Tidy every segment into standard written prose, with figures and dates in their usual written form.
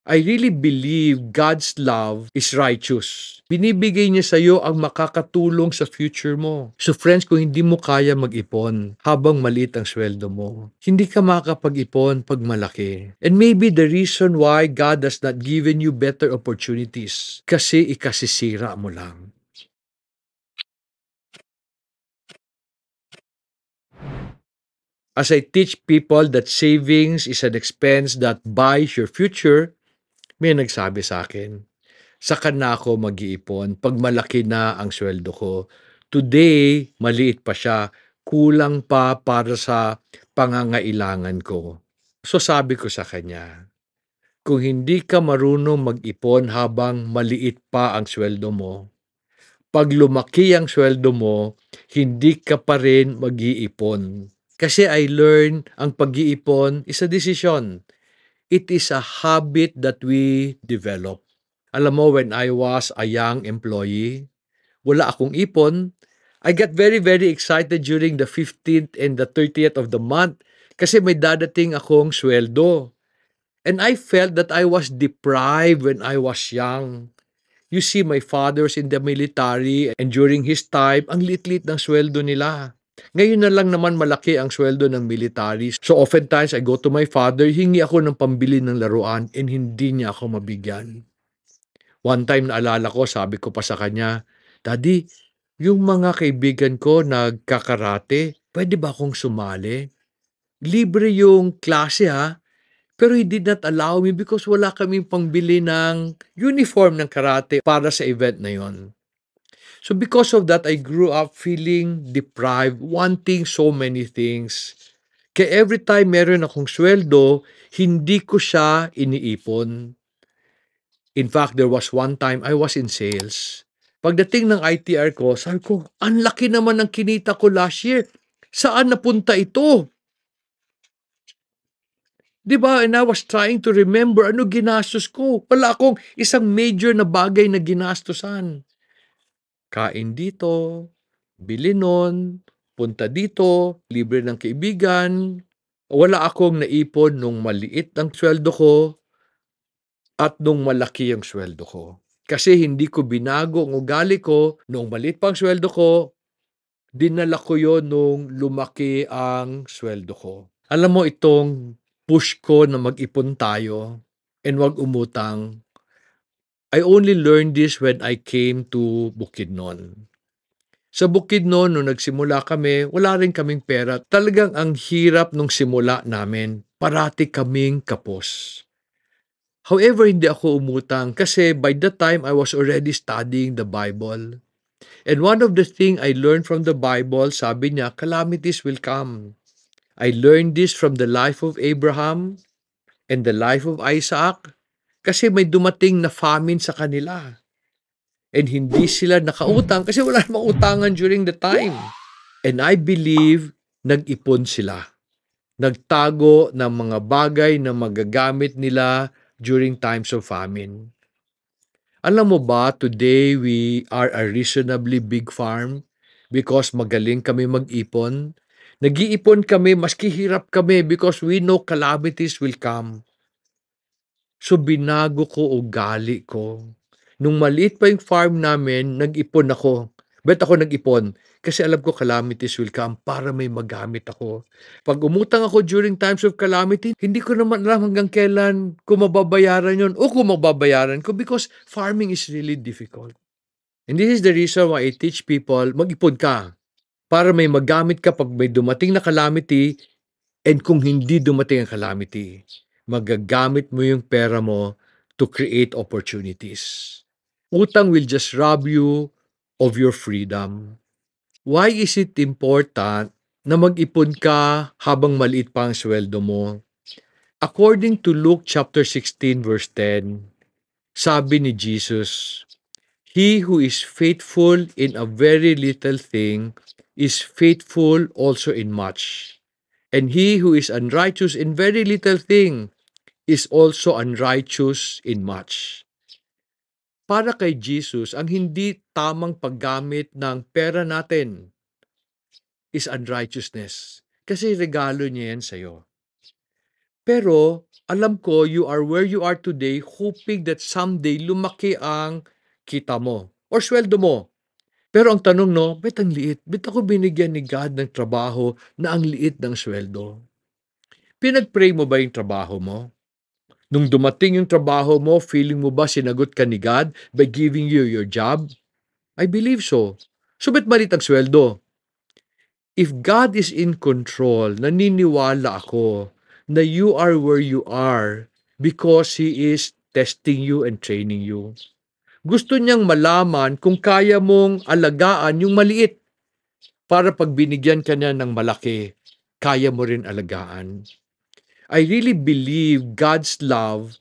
I really believe God's love is righteous. Binibigay niya sa iyo ang makakatulong sa future mo. So friends, kung hindi mo kaya mag-ipon habang maliit ang sweldo mo, hindi ka makakapag-ipon pag malaki. And maybe the reason why God has not given you better opportunities, kasi ikasisira mo lang. As I teach people that savings is an expense that buys your future, may nagsabi sa akin, saka na ako mag-iipon pag malaki na ang sweldo ko. Today, maliit pa siya. Kulang pa para sa pangangailangan ko. So sabi ko sa kanya, kung hindi ka marunong mag-ipon habang maliit pa ang sweldo mo, pag lumaki ang sweldo mo, hindi ka pa rin mag-iipon. Kasi I learned ang pag-iipon is a decision. It is a habit that we develop. Alam mo, when I was a young employee, wala akong ipon. I got very, very excited during the 15th and the 30th of the month kasi may dadating akong sweldo. And I felt that I was deprived when I was young. You see, my father's in the military and during his time, ang lit-lit ng sweldo nila. Ngayon na lang naman malaki ang sweldo ng military. So oftentimes, I go to my father, hingi ako ng pambili ng laruan and hindi niya ako mabigyan. One time naalala ko, sabi ko pa sa kanya, Daddy, yung mga kaibigan ko nagkakarate, pwede ba akong sumali? Libre yung klase ha, pero he did not allow me because wala kaming pangbili ng uniform ng karate para sa event na yon. So because of that, I grew up feeling deprived, wanting so many things. Kaya every time meron akong sweldo, hindi ko siya iniipon. In fact, there was one time I was in sales. Pagdating ng ITR ko, sabi ko, ang laki naman ng kinita ko last year. Saan napunta ito? Diba? And I was trying to remember ano ginastos ko. Wala akong isang major na bagay na ginastosan. Kain dito, bili nun, punta dito, libre ng kaibigan. Wala akong naipon nung maliit ang sweldo ko at nung malaki ang sweldo ko. Kasi hindi ko binago ang ugali ko, nung maliit pang sweldo ko, dinala ko yon nung lumaki ang sweldo ko. Alam mo itong push ko na mag-ipon tayo and wag umutang, I only learned this when I came to Bukidnon. Sa Bukidnon, nung nagsimula kami, wala rin kaming pera. Talagang ang hirap nung simula namin. Parati kaming kapos. However, hindi ako umutang kasi by that time, I was already studying the Bible. And one of the things I learned from the Bible, sabi niya, calamities will come. I learned this from the life of Abraham and the life of Isaac kasi may dumating na famine sa kanila. And hindi sila nakautang kasi wala namang utangan during the time. And I believe nag-ipon sila. Nagtago ng mga bagay na magagamit nila during times of famine. Alam mo ba, today we are a reasonably big farm because magaling kami mag-ipon. Nag-iipon kami maski hirap kami because we know calamities will come. So binago ko ugali ko. Nung maliit pa yung farm namin, nag-ipon ako. Ba't ako nag-ipon? Kasi alam ko calamities will come para may magamit ako. Pag umutang ako during times of calamity, hindi ko naman alam hanggang kailan ko mababayaran yun o kung mababayaran ko because farming is really difficult. And this is the reason why I teach people, mag-ipon ka para may magamit ka pag may dumating na calamity and kung hindi dumating ang calamity, magagamit mo yung pera mo to create opportunities. Utang will just rob you of your freedom. Why is it important na mag-ipon ka habang maliit pa ang sweldo mo? According to Luke chapter 16 verse 10, sabi ni Jesus, He who is faithful in a very little thing is faithful also in much. And he who is unrighteous in very little thing is also unrighteous in much. Para kay Jesus, ang hindi tamang paggamit ng pera natin is unrighteousness. Kasi regalo niya yan sa'yo. Pero, Alam ko you are where you are today hoping that someday lumaki ang kita mo or sweldo mo. Pero ang tanong 'no, ba't ang liit? Ba't ako binigyan ni God ng trabaho na ang liit ng sweldo? Pinag-pray mo ba yung trabaho mo? Nung dumating yung trabaho mo, feeling mo ba sinagot ka ni God by giving you your job? I believe so. So ba't maliit ang sweldo? If God is in control, naniniwala ako na you are where you are because He is testing you and training you. Gusto niyang malaman kung kaya mong alagaan yung maliit para pag binigyan ka niya ng malaki, kaya mo rin alagaan. I really believe God's love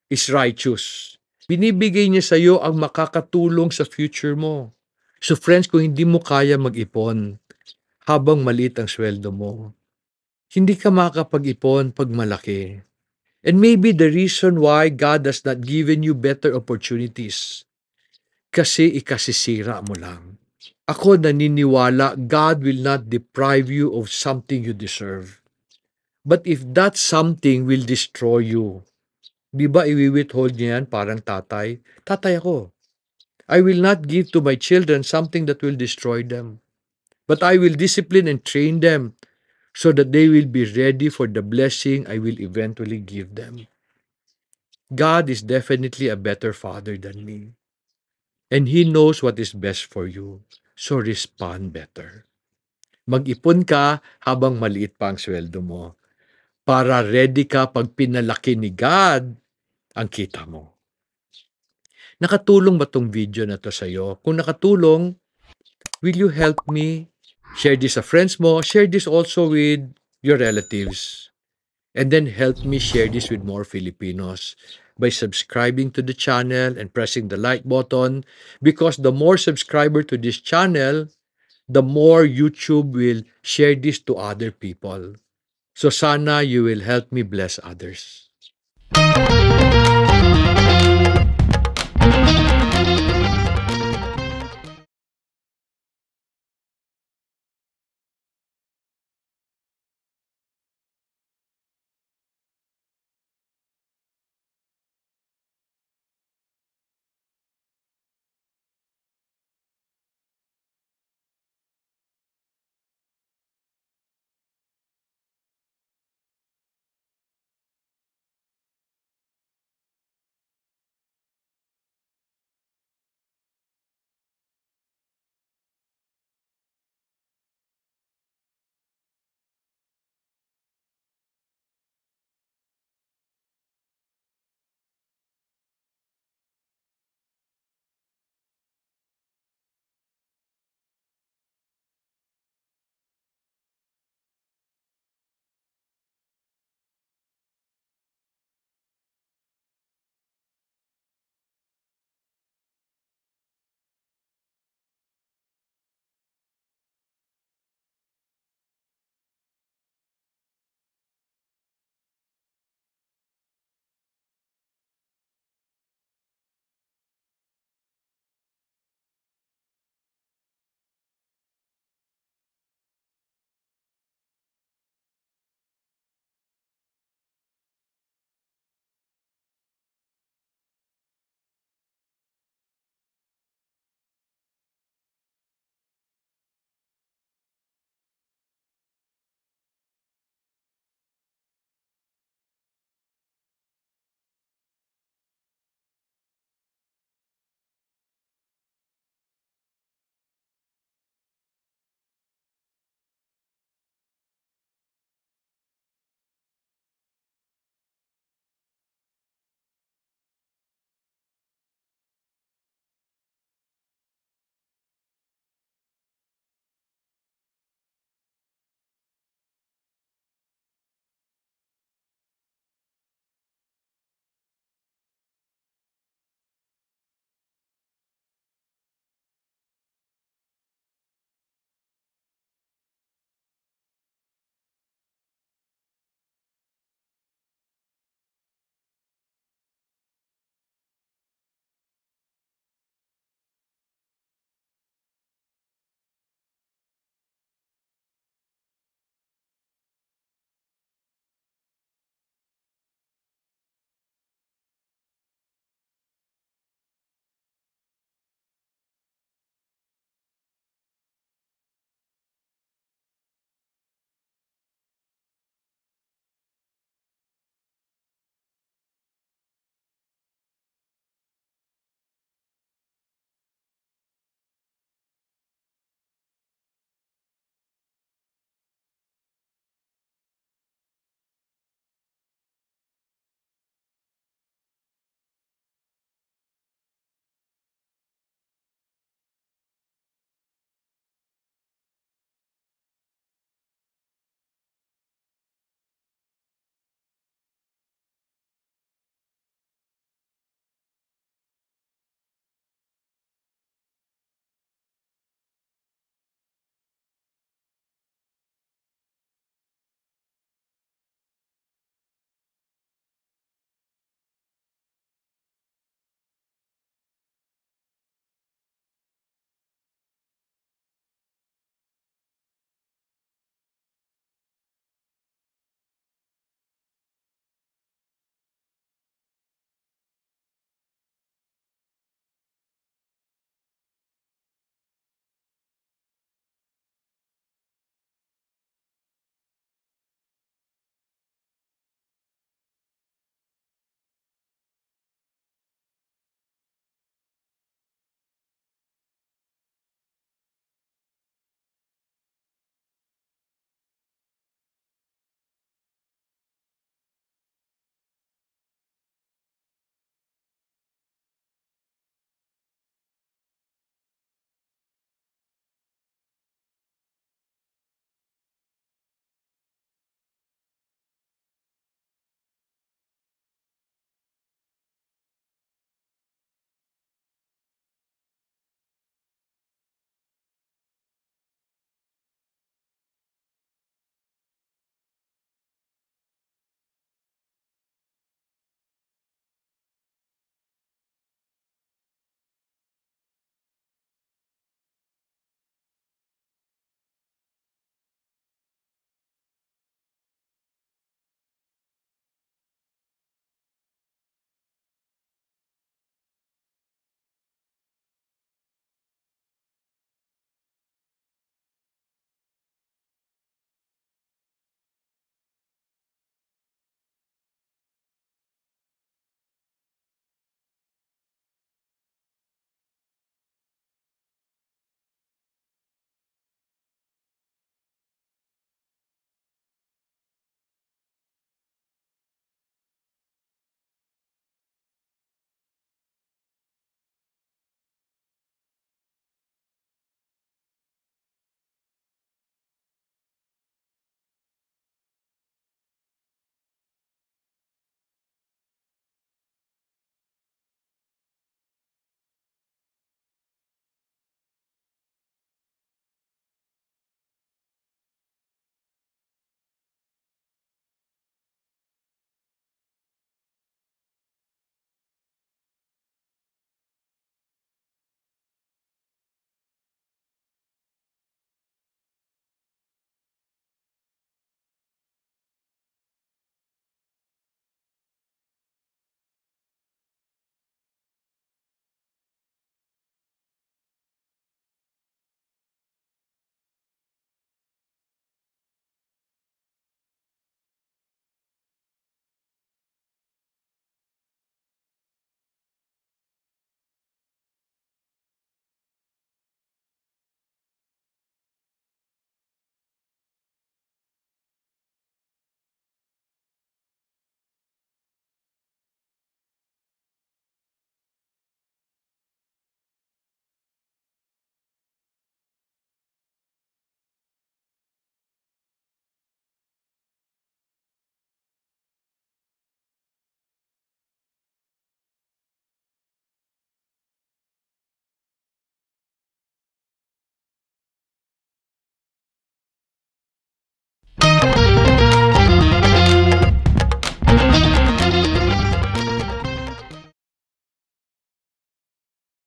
is righteous. Binibigay niya sa iyo ang makakatulong sa future mo. So friends, kung hindi mo kaya mag-ipon habang maliit ang sweldo mo, hindi ka makakapag-ipon pag malaki. And maybe the reason why God has not given you better opportunities, kasi ikasisira mo lang. Ako naniniwala God will not deprive you of something you deserve. But if that something will destroy you, di ba iwi-withhold niya yan parang tatay? Tatay ako. I will not give to my children something that will destroy them. But I will discipline and train them so that they will be ready for the blessing I will eventually give them. God is definitely a better father than me. And He knows what is best for you. So respond better. Mag-ipon ka habang maliit pa ang sweldo mo para ready ka pag pinalaki ni God ang kita mo. Nakatulong ba tong video na to sa'yo? Kung nakatulong, will you help me share this sa friends mo? Share this also with your relatives. And then help me share this with more Filipinos by subscribing to the channel and pressing the like button, because the more subscriber to this channel, the more YouTube will share this to other people. So sana you will help me bless others.